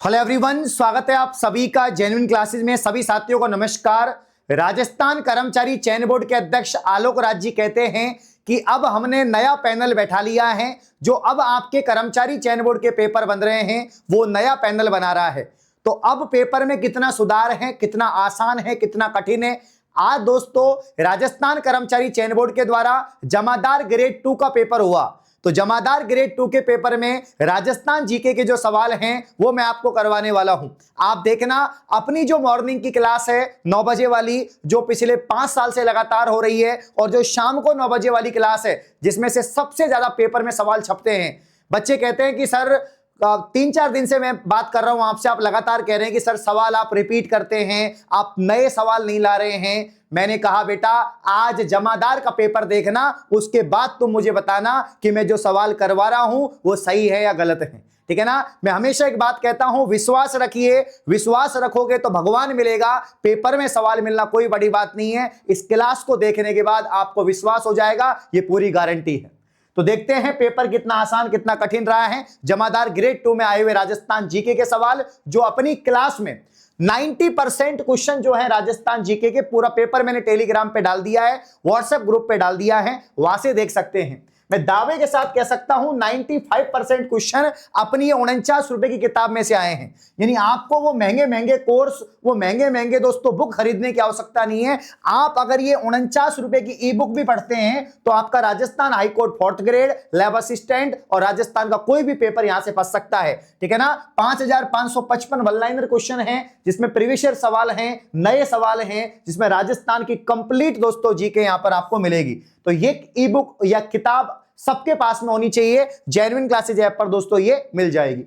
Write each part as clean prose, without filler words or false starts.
Hello everyone, स्वागत है आप सभी का जेन्युइन क्लासेस में। सभी साथियों को नमस्कार। राजस्थान कर्मचारी चयन बोर्ड के अध्यक्ष आलोक राज जी कहते हैं कि अब हमने नया पैनल बैठा लिया है। जो अब आपके कर्मचारी चयन बोर्ड के पेपर बन रहे हैं वो नया पैनल बना रहा है। तो अब पेपर में कितना सुधार है, कितना आसान है, कितना कठिन है। आज दोस्तों राजस्थान कर्मचारी चयन बोर्ड के द्वारा जमादार ग्रेड 2 का पेपर हुआ। तो जमादार ग्रेड 2 के पेपर में राजस्थान जीके के जो सवाल हैं वो मैं आपको करवाने वाला हूं। आप देखना, अपनी जो मॉर्निंग की क्लास है 9 बजे वाली, जो पिछले 5 साल से लगातार हो रही है, और जो शाम को 9 बजे वाली क्लास है जिसमें से सबसे ज्यादा पेपर में सवाल छपते हैं। बच्चे कहते हैं कि सर 3-4 दिन से मैं बात कर रहा हूं आपसे, आप लगातार कह रहे हैं कि सर सवाल आप रिपीट करते हैं, आप नए सवाल नहीं ला रहे हैं। मैंने कहा बेटा आज जमादार का पेपर देखना, उसके बाद तुम मुझे बताना कि मैं जो सवाल करवा रहा हूं वो सही है या गलत है। ठीक है ना। मैं हमेशा एक बात कहता हूं, विश्वास रखिए, विश्वास रखोगे तो भगवान मिलेगा। पेपर में सवाल मिलना कोई बड़ी बात नहीं है। इस क्लास को देखने के बाद आपको विश्वास हो जाएगा, ये पूरी गारंटी है। तो देखते हैं पेपर कितना आसान कितना कठिन रहा है। जमादार ग्रेड 2 में आए हुए राजस्थान जीके के सवाल, जो अपनी क्लास में 90% क्वेश्चन जो है राजस्थान जीके के, पूरा पेपर मैंने टेलीग्राम पे डाल दिया है, व्हाट्सएप ग्रुप पे डाल दिया है, वहां से देख सकते हैं। मैं दावे के साथ कह सकता हूं 95% क्वेश्चन अपनी 49 रुपए की किताब में से आए हैं। यानी आपको वो महंगे महंगे कोर्स, वो महंगे महंगे दोस्तों बुक खरीदने की आवश्यकता नहीं है। आप अगर ये 49 रुपए की ई बुक भी पढ़ते हैं तो आपका Rajasthan high court 4th grade, lab assistant और राजस्थान का कोई भी पेपर यहां से फंस सकता है। ठीक है ना। 5555 वन लाइनर क्वेश्चन है, जिसमें प्रीवियस ईयर सवाल हैं, नए सवाल हैं, जिसमें राजस्थान की कंप्लीट दोस्तों जीके यहां पर आपको मिलेगी। तो ये ई बुक या किताब सबके पास में होनी चाहिए। जेन्युइन क्लासेज ऐप पर दोस्तों ये मिल जाएगी।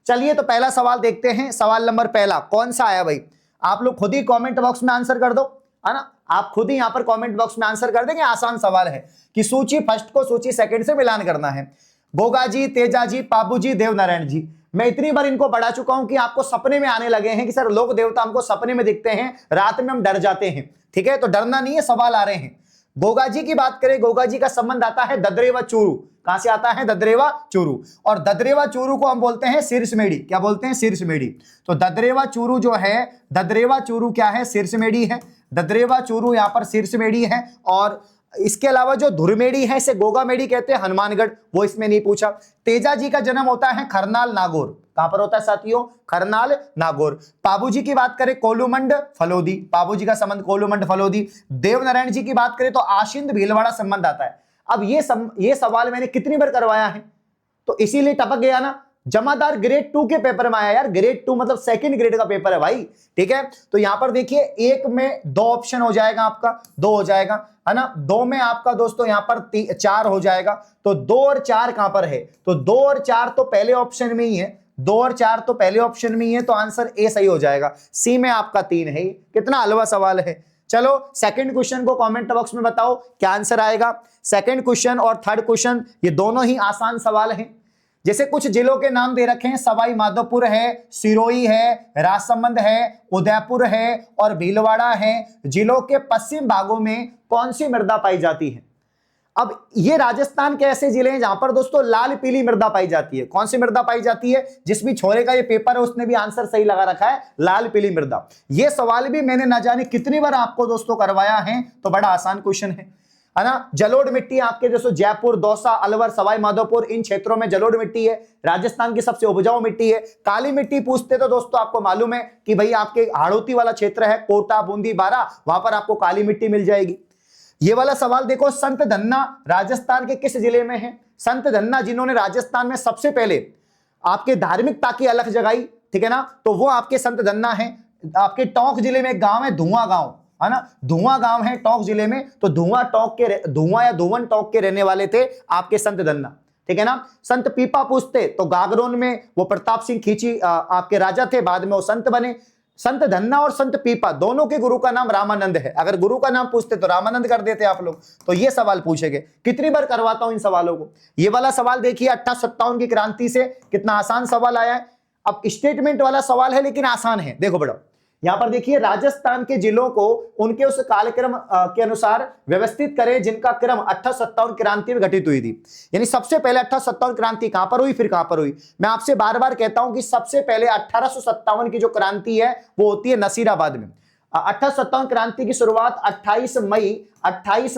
चलिए तो पहला सवाल देखते हैं। सवाल नंबर पहला कौन सा आया भाई, आप लोग खुद ही कमेंट बॉक्स में आंसर कर दो, है ना। आप खुद ही यहां पर कमेंट बॉक्स में आंसर कर देंगे। आसान सवाल है कि सूची फर्स्ट को सूची सेकंड से मिलान करना है। गोगा जी, तेजा जी, पाबू जी, देवनारायण जी, मैं इतनी बार इनको पढ़ा चुका हूं कि आपको सपने में आने लगे हैं कि सर लोक देवता हमको सपने में दिखते हैं, रात में हम डर जाते हैं। ठीक है, तो डरना नहीं है, सवाल आ रहे हैं। गोगा जी की बात करें, गोगा जी का संबंध आता है ददरेवा चूरू। कहां से आता है? ददरेवा चूरू। और ददरेवा चूरू को हम बोलते हैं सिरसमेड़ी। क्या बोलते हैं? सिरसमेड़ी। तो ददरेवा चूरू जो है, ददरेवा चूरू क्या है? सिरसमेड़ी है। ददरेवा चूरू यहां पर सिरसमेड़ी है। और इसके अलावा जो धुरमेड़ी है इसे गोगामेड़ी कहते हैं, हनुमानगढ़, वो इसमें नहीं पूछा। तेजा जी का जन्म होता है खरनाल नागौर। कहां पर होता है साथियों? खरनाल नागौर। पाबू जी की बात करें कोलूमंड फलोदी, पाबू जी का संबंध कोलूमंड फलोदी। देवनारायण जी की बात करें तो आशिंद भीलवाड़ा संबंध आता है। अब ये सवाल मैंने कितनी बार करवाया है, तो इसीलिए टपक गया ना। जमादार ग्रेड 2 के पेपर में आया यार, ग्रेड 2 मतलब 2nd ग्रेड का पेपर है भाई। ठीक है, तो यहां पर देखिए एक में 2 ऑप्शन हो जाएगा, आपका 2 हो जाएगा, है ना। 2 में आपका दोस्तों यहां पर 4 हो जाएगा। तो 2 और 4 कहां पर है? तो 2 और 4 तो पहले ऑप्शन में ही है, 2 और 4 तो पहले ऑप्शन में ही है, तो आंसर ए सही हो जाएगा। सी में आपका 3 है। कितना हलवा सवाल है। चलो सेकंड क्वेश्चन को कमेंट बॉक्स में बताओ क्या आंसर आएगा। सेकंड क्वेश्चन और थर्ड क्वेश्चन ये दोनों ही आसान सवाल हैं। जैसे कुछ जिलों के नाम दे रखे हैं, सवाई माधोपुर है, सिरोही है, राजसमंद है, उदयपुर है और भीलवाड़ा है। जिलों के पश्चिम भागों में कौन सी मृदा पाई जाती है? अब ये राजस्थान के ऐसे जिले हैं जहां पर दोस्तों लाल पीली मृदा पाई जाती है। कौन सी मृदा पाई जाती है? जिस भी छोरे का ये पेपर है उसने भी आंसर सही लगा रखा है, लाल पीली मृदा। ये सवाल भी मैंने ना जाने कितनी बार आपको दोस्तों करवाया है, तो बड़ा आसान क्वेश्चन है ना। जलोढ़ मिट्टी आपके दोस्तों जयपुर, दौसा, अलवर, सवाई माधोपुर, इन क्षेत्रों में जलोढ़ मिट्टी है। राजस्थान की सबसे उपजाऊ मिट्टी है। काली मिट्टी पूछते तो दोस्तों आपको मालूम है कि भाई आपके हाड़ौती वाला क्षेत्र है, कोटा, बूंदी, बारा, वहां पर आपको काली मिट्टी मिल जाएगी। ये वाला सवाल देखो, संत धन्ना राजस्थान के किस जिले में है? संत धन्ना जिन्होंने राजस्थान में सबसे पहले आपके धार्मिकता की अलख जगाई, ठीक है ना, तो वो आपके संत धन्ना है। आपके टोंक जिले में एक गांव है धुआं गांव, है ना, धुआं गांव है टोंक जिले में। तो धुआं या धुवन टोंक के रहने वाले थे आपके संत धन्ना। ठीक है ना। संत पीपा पूछते तो गागरोन में वो प्रताप सिंह खींची आपके राजा थे, बाद में वो संत बने। संत धन्ना और संत पीपा दोनों के गुरु का नाम रामानंद है। अगर गुरु का नाम पूछते तो रामानंद कर देते आप लोग। तो ये सवाल पूछेंगे, कितनी बार करवाता हूं इन सवालों को। ये वाला सवाल देखिए 58-57 की क्रांति से कितना आसान सवाल आया है। अब स्टेटमेंट वाला सवाल है लेकिन आसान है। देखो बड़ा, यहां पर देखिए राजस्थान के जिलों को उनके उस कालक्रम के अनुसार व्यवस्थित करें जिनका क्रम 1857 क्रांति में घटित हुई थी। यानी सबसे पहले 1857 क्रांति कहां पर हुई, फिर कहां पर हुई। मैं आपसे बार बार कहता हूं कि सबसे पहले 1857 की जो क्रांति है वो होती है नसीराबाद में। 1857 क्रांति की शुरुआत 28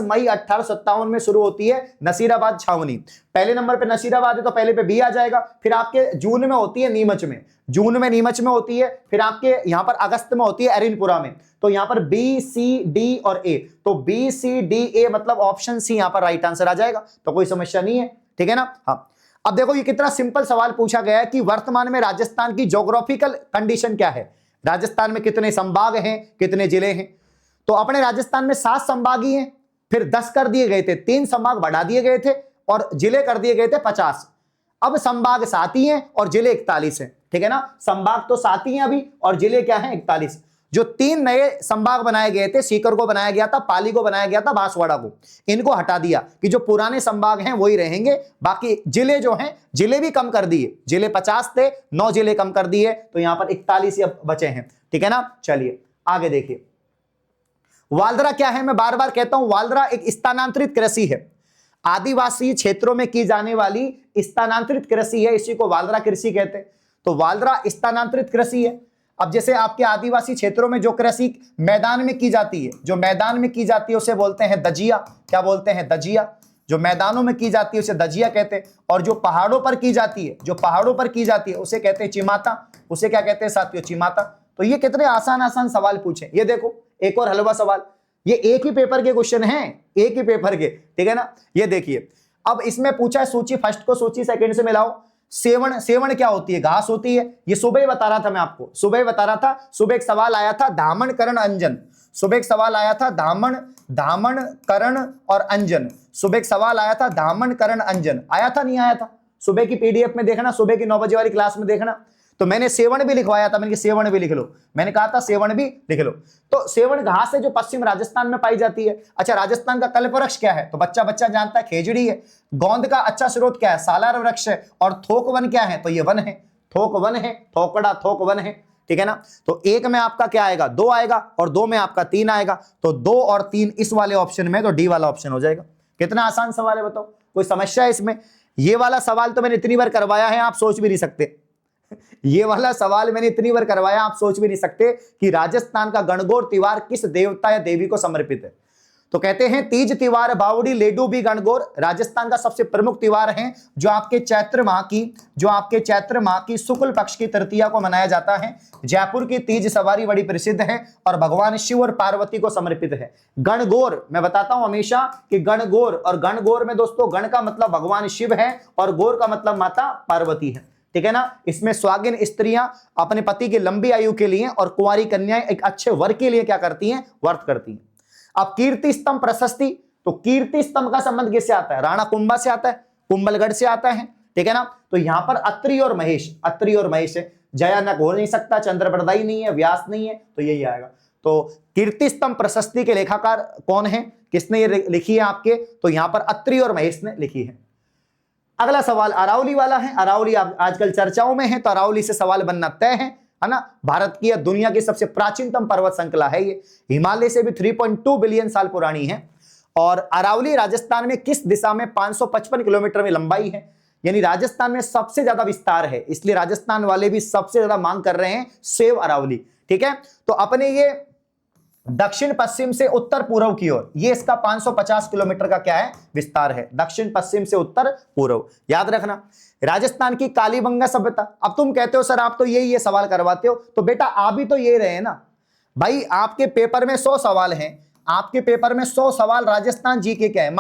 मई 1857 में शुरू होती है, नसीराबाद छावनी। पहले नंबर पे नसीराबाद है तो पहले पे बी आ जाएगा। फिर आपके जून में होती है नीमच में, जून में नीमच में होती है। फिर आपके यहां पर अगस्त में होती है एरिनपुरा में। तो यहां पर बी सी डी और ए, तो बी सी डी ए मतलब ऑप्शन सी यहां पर राइट आंसर आ जाएगा। तो कोई समस्या नहीं है, ठीक है ना। हाँ, अब देखो ये कितना सिंपल सवाल पूछा गया है कि वर्तमान में राजस्थान की ज्योग्राफिकल कंडीशन क्या है, राजस्थान में कितने संभाग हैं, कितने जिले हैं। तो अपने राजस्थान में 7 संभाग ही हैं, फिर 10 कर दिए गए थे, 3 संभाग बढ़ा दिए गए थे और जिले कर दिए गए थे 50। अब संभाग 7 ही हैं और जिले 41 हैं, ठीक है ना। संभाग तो 7 ही हैं अभी और जिले क्या हैं 41। जो 3 नए संभाग बनाए गए थे, सीकर को बनाया गया था, पाली को बनाया गया था, बांसवाड़ा को, इनको हटा दिया कि जो पुराने संभाग हैं वही रहेंगे। बाकी जिले जो हैं, जिले भी कम कर दिए, जिले 50 थे, 9 जिले कम कर दिए, तो यहां पर 41 बचे हैं, ठीक है ना। चलिए आगे देखिए, वालद्रा क्या है। मैं बार बार कहता हूं वालद्रा एक स्थानांतरित कृषि है, आदिवासी क्षेत्रों में की जाने वाली स्थानांतरित कृषि है, इसी को वालद्रा कृषि कहते हैं। तो वालद्रा स्थानांतरित कृषि है। अब जैसे आपके आदिवासी क्षेत्रों में जो कृषि मैदान में की जाती है, जो मैदान में की जाती है उसे बोलते हैं दजिया। क्या बोलते हैं, दजिया। जो मैदानों में की जाती है उसे दजिया कहते हैं। और जो पहाड़ों पर की जाती है, जो पहाड़ों पर की जाती है उसे कहते हैं चिमाता। उसे क्या कहते हैं साथियों, चिमाता। तो ये कितने आसान आसान सवाल पूछे। ये देखो एक और हलवा सवाल, ये एक ही पेपर के क्वेश्चन हैं, एक ही पेपर के, ठीक है ना। ये देखिए, अब इसमें पूछा है सूची फर्स्ट को सूची सेकंड से मिलाओ। सेवण, सेवण क्या होती है, घास होती है। ये सुबह ही बता रहा था मैं आपको, सुबह ही बता रहा था। सुबह एक सवाल आया था धामण करण अंजन, सुबह एक सवाल आया था धामण करण और अंजन। सुबह एक सवाल आया था धामण करण अंजन, आया था नहीं आया था। सुबह की पीडीएफ में देखना, सुबह की 9 बजे वाली क्लास में देखना। तो मैंने सेवण भी लिखवाया था, मैंने सेवण भी लिख लो, मैंने कहा था सेवण भी लिख लो। तो सेवण घास है जो पश्चिम राजस्थान में पाई जाती है। अच्छा, राजस्थान का कल्पवृक्ष क्या है, तो बच्चा बच्चा जानता है, खेजड़ी है। गोंद का अच्छा स्रोत क्या है, सालार वृक्ष है। और थोक वन क्या है, तो ये वन है, थोक वन है, थोकड़ा थोक वन है, ठीक है ना। तो 1 में आपका क्या आएगा, 2 आएगा और 2 में आपका 3 आएगा। तो 2 और 3 इस वाले ऑप्शन में, तो डी वाला ऑप्शन हो जाएगा। कितना आसान सवाल है बताओ, कोई समस्या है इसमें। ये वाला सवाल तो मैंने इतनी बार करवाया है, आप सोच भी नहीं सकते। ये वाला सवाल मैंने इतनी बार करवाया, आप सोच भी नहीं सकते कि राजस्थान का गणगौर त्योहार किस देवता या देवी को समर्पित है। तो कहते हैं तीज त्योहार बावड़ी लेडू भी गणगौर राजस्थान का सबसे प्रमुख त्योहार है, जो आपके चैत्र माह की शुक्ल पक्ष की तृतीया को मनाया जाता है। जयपुर की तीज सवारी बड़ी प्रसिद्ध है और भगवान शिव और पार्वती को समर्पित है। गणगौर मैं बताता हूं हमेशा कि गणगौर, और गणगौर में दोस्तों गण का मतलब भगवान शिव है और गौर का मतलब माता पार्वती है, ठीक है ना। इसमें स्वागिन स्त्रियां अपने पति की लंबी आयु के लिए और कुंवारी कन्याएं एक अच्छे वर के लिए क्या करती हैं, व्रत करती हैं। अब कीर्ति स्तंभ प्रशस्ति, तो कीर्ति स्तंभ का संबंध किससे आता है, राणा कुंभा से आता है, कुंभलगढ़ से आता है, ठीक है ना। तो यहां पर अत्रि और महेश, अत्रि और महेश है। जयानक हो नहीं सकता, चंद्रप्रदाई नहीं है, व्यास नहीं है, तो यही आएगा। तो कीर्ति स्तंभ प्रशस्ति के लेखाकार कौन है, किसने ये लिखी है आपके, तो यहां पर अत्रि और महेश ने लिखी है। अगला सवाल अरावली वाला है। अरावली आजकल चर्चाओं में है, तो अरावली से सवाल बनना तय है ना। भारत की या दुनिया की सबसे प्राचीनतम पर्वत श्रृंखला है ये, हिमालय से भी 3.2 बिलियन साल पुरानी है। और अरावली राजस्थान में किस दिशा में 555 किलोमीटर में लंबाई है, यानी राजस्थान में सबसे ज्यादा विस्तार है, इसलिए राजस्थान वाले भी सबसे ज्यादा मांग कर रहे हैं सेव अरावली, ठीक है। तो अपने ये दक्षिण पश्चिम से उत्तर पूर्व की ओर, ये इसका 550 किलोमीटर का क्या है, विस्तार है, दक्षिण पश्चिम से उत्तर पूर्व, याद रखना। राजस्थान की कालीबंगा सभ्यता, अब तुम कहते हो सर आप तो ये सवाल करवाते हो, तो बेटा आप भी तो ये रहे ना भाई। आपके पेपर में 100 सवाल हैं, आपके पेपर में 100 सवाल राजस्थान जीके के हैं।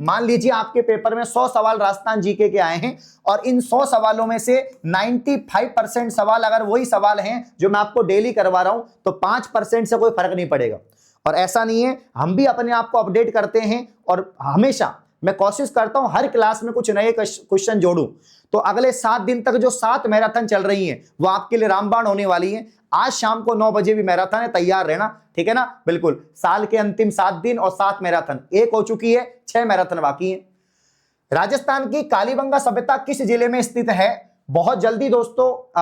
मान लीजिए आपके पेपर में 100 सवाल राजस्थान जीके के आए हैं और इन 100 सवालों में से 95% सवाल अगर वही सवाल हैं जो मैं आपको डेली करवा रहा हूं, तो 5% से कोई फर्क नहीं पड़ेगा। और ऐसा नहीं है, हम भी अपने आप को अपडेट करते हैं और हमेशा मैं कोशिश करता हूं हर क्लास में कुछ नए क्वेश्चन जोड़ूं। तो अगले 7 दिन तक जो 7 मैराथन चल रही हैं वो आपके लिए रामबाण होने वाली है। आज शाम को 9 बजे भी मैराथन है, तैयार रहना, ठीक है ना। बिल्कुल, साल के अंतिम 7 दिन और 7 मैराथन, 1 हो चुकी है, 6 मैराथन बाकी है। राजस्थान की कालीबंगा सभ्यता किस जिले में स्थित है, बहुत जल्दी दोस्तों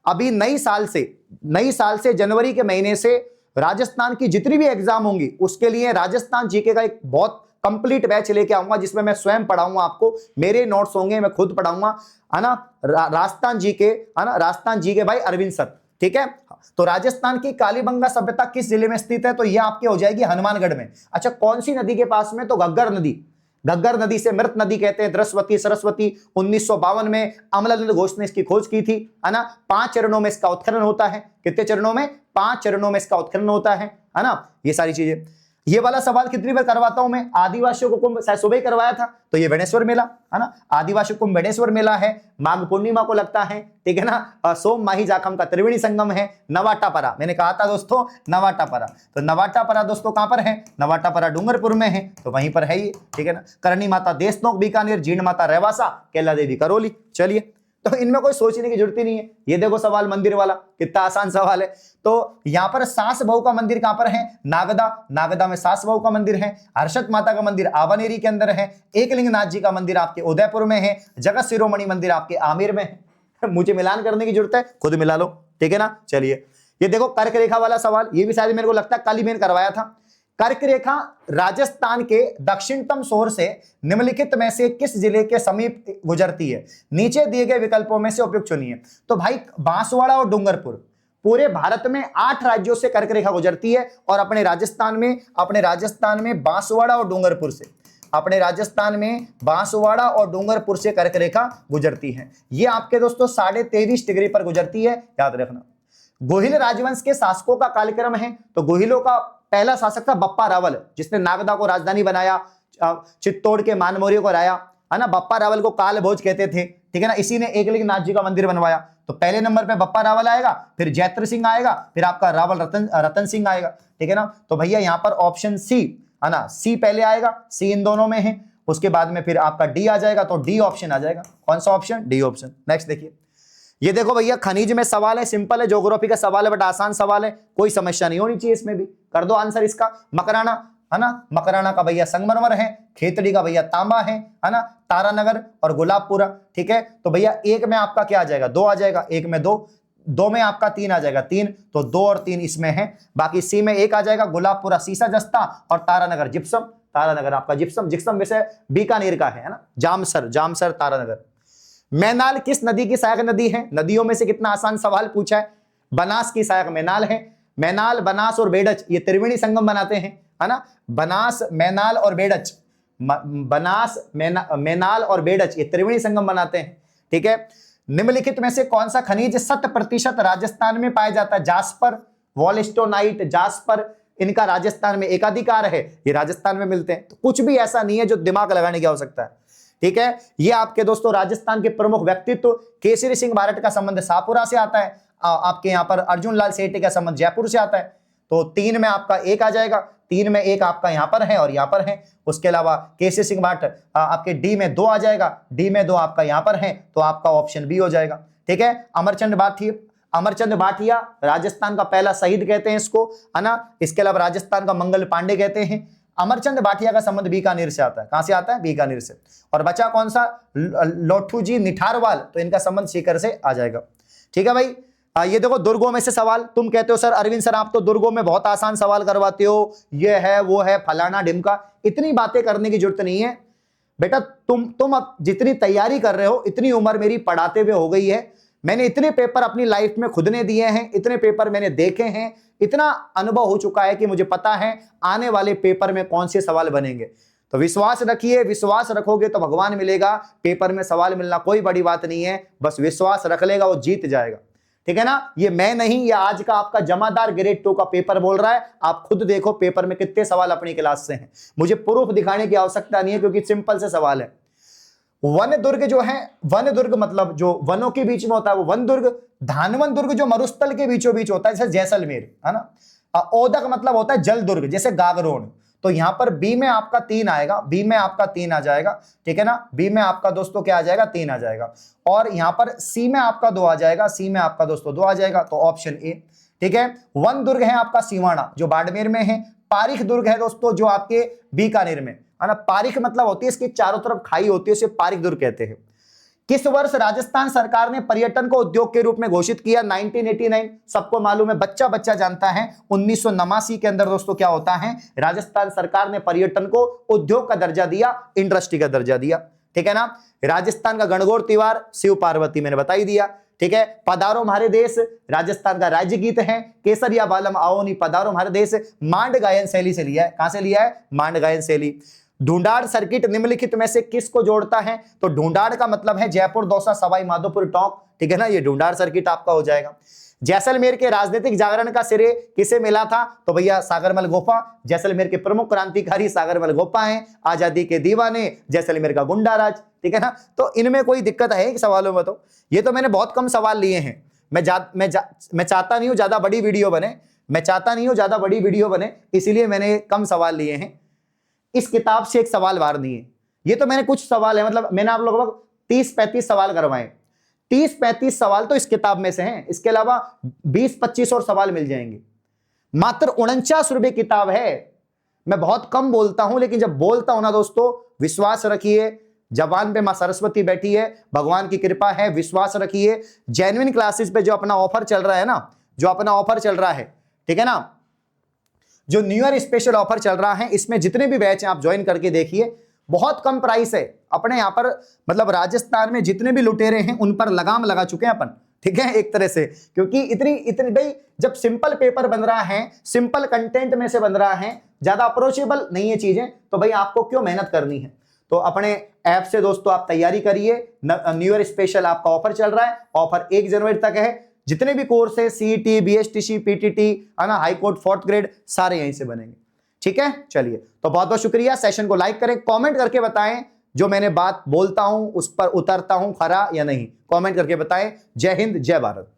अभी नई साल से जनवरी के महीने से राजस्थान की जितनी भी एग्जाम होंगी उसके लिए राजस्थान जीके का एक बहुत कंप्लीट बैच लेके आऊंगा, जिसमें मैं स्वयं पढ़ाऊंगा आपको, मेरे नोट्स होंगे, मैं खुद पढ़ाऊंगा, है ना। राजस्थान जीके, है ना, राजस्थान जीके भाई अरविंद सर, ठीक है। तो राजस्थान की कालीबंगा सभ्यता किस जिले में स्थित है? तो यह आपके हो जाएगी हनुमानगढ़ में। अच्छा, कौन सी नदी के पास में? तो घग्गर नदी। घग्गर नदी से मृत नदी कहते हैं, दृश्यवती, सरस्वती। 1952 में अमलानंद घोष ने इसकी खोज की थी, है ना। 5 चरणों में इसका उत्खनन होता है। कितने चरणों में? 5 चरणों में इसका उत्खनन होता है ना। ये सारी चीजें। ये वाला सवाल कितनी बार करवाता हूं मैं? आदिवासियों को कुंभ शायद सुबह ही करवाया था, तो ये वेणेश्वर मेला, है ना। आदिवासी कुंभ वेणेश्वर मेला है, माघ पूर्णिमा को लगता है, ठीक है ना। सोम माही जाखम का त्रिवेणी संगम है। नवाटापरा, मैंने कहा था दोस्तों नवाटापरा, तो नवाटापरा दोस्तों कहां पर है? नवाटापरा डूंगरपुर में है, तो वहीं पर है ये, ठीक है ना। करणी माता देशनोक बीकानेर, जीर्ण माता रेवासा, कैला देवी करौली। चलिए, तो इनमें कोई सोचने की जरूरत ही नहीं है। ये देखो सवाल मंदिर वाला, कितना आसान सवाल है। तो यहां पर सास बहू का मंदिर कहां पर है? नागदा। नागदा में सास बहू का मंदिर है। हर्षद माता का मंदिर आवानेरी के अंदर है। एकलिंगनाथ जी का मंदिर आपके उदयपुर में है। जगत शिरोमणि मंदिर आपके आमेर में है। मुझे मिलान करने की जरूरत है, खुद मिला लो, ठीक है ना। चलिए, ये देखो कर्क रेखा वाला सवाल, ये भी शायद मेरे को लगता है कल ही मैंने करवाया था। कर्क रेखा राजस्थान के दक्षिणतम छोर से निम्नलिखित में से किस जिले के समीप गुजरती है? नीचे दिए गए विकल्पों में से उपयुक्त चुनिए। तो भाई बांसवाड़ा और डूंगरपुर, पूरे भारत में 8 राज्यों से कर्क रेखा गुजरती है, और अपने राजस्थान में बांसवाड़ा और डूंगरपुर से, अपने राजस्थान में बांसवाड़ा और डूंगरपुर से कर्क रेखा गुजरती है। ये आपके दोस्तों 23.5 डिग्री पर गुजरती है, याद रखना। गोहिल राजवंश के शासकों का कालक्रम है, तो गोहिलों का पहला शासक था बप्पा रावल, जिसने नागदा को राजधानी बनाया, चित्तौड़ के मानमौर्य को हराया, है ना। बप्पा रावल को काल भोज कहते थे, ठीक है ना। इसी ने एकलिंगनाथ जी का मंदिर बनवाया। तो पहले नंबर पे बप्पा रावल आएगा, फिर जैत्र सिंह आएगा, फिर आपका रावल रतन सिंह आएगा, ठीक है ना। तो भैया यहाँ पर ऑप्शन सी, है ना, सी पहले आएगा, सी इन दोनों में है। उसके बाद में फिर आपका डी आ जाएगा, तो डी ऑप्शन आ जाएगा। कौन सा ऑप्शन? D option. नेक्स्ट देखिए, ये देखो भैया खनिज में सवाल है, सिंपल है, ज्योग्राफी का सवाल है, बट आसान सवाल है, कोई समस्या नहीं होनी चाहिए इसमें भी। कर दो आंसर इसका। मकराना, है ना, मकराना का भैया संगमरमर है। खेतड़ी का भैया तांबा है ना। तारानगर और गुलाबपुरा, ठीक है। तो भैया एक में आपका क्या आ जाएगा? 2 आ जाएगा। एक में 2, 2 में आपका 3 आ जाएगा, 3, तो 2 और 3 इसमें है। बाकी सी में 1 आ जाएगा, गुलाबपुरा सीसा जस्ता, और तारानगर जिप्सम। तारानगर आपका जिप्सम, जिप्सम वैसे बीकानेर का है ना। जामसर तारानगर। मैनाल किस नदी की सहायक नदी है? नदियों में से कितना आसान सवाल पूछा है। बनास की सहायक मैनाल है। मैनाल, बनास और बेडच ये त्रिवेणी संगम बनाते हैं, है ना। बनास, मैनाल और बेडच, बनास, मैनाल और बेडच ये त्रिवेणी संगम बनाते हैं, ठीक है। निम्नलिखित में से कौन सा खनिज 100% राजस्थान में पाया जाता है? जास्पर, वॉलस्टोनाइट, जास्पर, इनका राजस्थान में एकाधिकार है, ये राजस्थान में मिलते हैं। तो कुछ भी ऐसा नहीं है जो दिमाग लगाने की आवश्यकता है, ठीक है। ये आपके दोस्तों राजस्थान के प्रमुख व्यक्तित्व, केसरी सिंह बारट का संबंध शाहपुरा से आता है। आपके यहाँ पर अर्जुन लाल सेठी का संबंध जयपुर से आता है। तो 3 में आपका 1 आ जाएगा, 3 में 1 आपका यहाँ पर है और यहाँ पर है। उसके अलावा केसरी सिंह बारट आपके डी में 2 आ जाएगा, डी में 2 आपका यहाँ पर है, तो आपका ऑप्शन बी हो जाएगा, ठीक है। अमरचंद भाटिया राजस्थान का पहला शहीद कहते हैं इसको, है ना। इसके अलावा राजस्थान का मंगल पांडे कहते हैं। अमरचंद भाटिया का संबंध बीकानेर से आता है। कहां से आता है? बीकानेर से। और बचा कौन सा? लोठू जी निठारवाल, तो इनका संबंध सीकर से आ जाएगा, ठीक है भाई। ये देखो दुर्गों में से सवाल। तुम कहते हो सर अरविंद सर आप तो दुर्गों में बहुत आसान सवाल करवाते हो, ये है वो है फलाना ढिमका, इतनी बातें करने की जरूरत नहीं है बेटा। तुम अब जितनी तैयारी कर रहे हो, इतनी उम्र मेरी पढ़ाते हुए हो गई है, मैंने इतने पेपर अपनी लाइफ में खुद ने दिए हैं, इतने पेपर मैंने देखे हैं, इतना अनुभव हो चुका है कि मुझे पता है आने वाले पेपर में कौन से सवाल बनेंगे। तो विश्वास रखिए, विश्वास रखोगे तो भगवान मिलेगा। पेपर में सवाल मिलना कोई बड़ी बात नहीं है, बस विश्वास रख लेगा वो जीत जाएगा, ठीक है ना। ये मैं नहीं, ये आज का आपका जमादार ग्रेड 2 का पेपर बोल रहा है। आप खुद देखो पेपर में कितने सवाल अपनी क्लास से हैं, मुझे प्रूफ दिखाने की आवश्यकता नहीं है क्योंकि सिंपल से सवाल है। वन दुर्ग जो है, वन दुर्ग मतलब जो वनों के बीच में होता है वो वन दुर्ग। धानवन दुर्ग जो मरुस्थल के बीचों बीच होता है जैसे जैसलमेर, है ना। ओदक मतलब होता है जल दुर्ग जैसे गागरोन। तो यहां पर बी में आपका 3 आएगा, बी में आपका 3 आ जाएगा, ठीक है ना। बी में आपका दोस्तों क्या आ जाएगा? 3 आ जाएगा। और यहां पर सी में आपका 2 आ जाएगा, सी में आपका दोस्तों 2 आ जाएगा, तो ऑप्शन ए, ठीक है। वन दुर्ग है आपका सिवाना जो बाड़मेर में है। पारिख दुर्ग है दोस्तों जो आपके बीकानेर में, है ना। पारिख मतलब होती है इसकी चारों तरफ खाई होती है, उसे पारिख दुर्ग कहते हैं। किस वर्ष राजस्थान सरकार ने पर्यटन को उद्योग के रूप में घोषित किया? 1989। सबको मालूम है, बच्चा बच्चा जानता है। 1989 के अंदर दोस्तों क्या होता है, राजस्थान सरकार ने पर्यटन को उद्योग का दर्जा दिया, इंडस्ट्री का दर्जा दिया। ठीक है ना। राजस्थान का गणगौर त्योहार शिव पार्वती मैंने बता ही दिया। ठीक है। पधारो हमारे देश राजस्थान का राज्य गीत है। केसरिया बालम आओ नी पधारो हमारे देश मांड गायन शैली से लिया है। कहां से लिया है? मांड गायन शैली। ढूंढाड़ सर्किट निम्नलिखित में से किसको जोड़ता है? तो ढूंढाड़ का मतलब है जयपुर, दौसा, सवाई माधोपुर, टोंक। ठीक है ना, ये ढूंढाड़ सर्किट आपका हो जाएगा। जैसलमेर के राजनीतिक जागरण का श्रेय किसे मिला था? तो भैया सागरमल गोफा। जैसलमेर के प्रमुख क्रांतिकारी सागरमल गोफा हैं। आजादी के दीवाने जैसलमेर का गुंडा राज। ठीक है ना। तो इनमें कोई दिक्कत है कि सवालों में? तो ये तो मैंने बहुत कम सवाल लिए हैं। मैं चाहता नहीं हूं ज्यादा बड़ी वीडियो बने, इसीलिए मैंने कम सवाल लिए हैं। इस किताब से एक सवाल बाहर नहीं है। ये तो मैंने कुछ सवाल है, मतलब मैंने आप लोगों को 30-35 सवाल करवाए। 30-35 सवाल तो इस किताब में से हैं। इसके अलावा 20-25 और सवाल मिल जाएंगे। मात्र 49 रुपए किताब है। मैं बहुत कम बोलता हूं, लेकिन जब बोलता हूं ना दोस्तों, विश्वास रखिए, जबान पे मां सरस्वती बैठी है, भगवान की कृपा है, विश्वास रखिए। जेन्युइन क्लासेस पे जो अपना ऑफर चल रहा है ना, ठीक है ना, जो न्यू ईयर स्पेशल ऑफर चल रहा है, इसमें जितने भी बैच हैं आप ज्वाइन करके देखिए। बहुत कम प्राइस है। अपने यहां पर मतलब राजस्थान में जितने भी लुटेरे हैं उन पर लगाम लगा चुके हैं अपन। ठीक है, एक तरह से, क्योंकि इतनी भाई जब सिंपल पेपर बन रहा है, सिंपल कंटेंट में से बन रहा है, ज्यादा अप्रोचेबल नहीं है चीजें, तो भाई आपको क्यों मेहनत करनी है? तो अपने ऐप से दोस्तों आप तैयारी करिए। न्यू ईयर स्पेशल आपका ऑफर चल रहा है। ऑफर 1 जनवरी तक है। जितने भी कोर्स है, सीईटी, बीएसटीसी, पीटीटी, है ना, हाई कोर्ट, 4th ग्रेड, सारे यहीं से बनेंगे। ठीक है, चलिए, तो बहुत बहुत शुक्रिया। सेशन को लाइक करें, कमेंट करके बताएं जो मैंने बात बोलता हूं उस पर उतरता हूं खरा या नहीं। कमेंट करके बताएं। जय हिंद, जय भारत।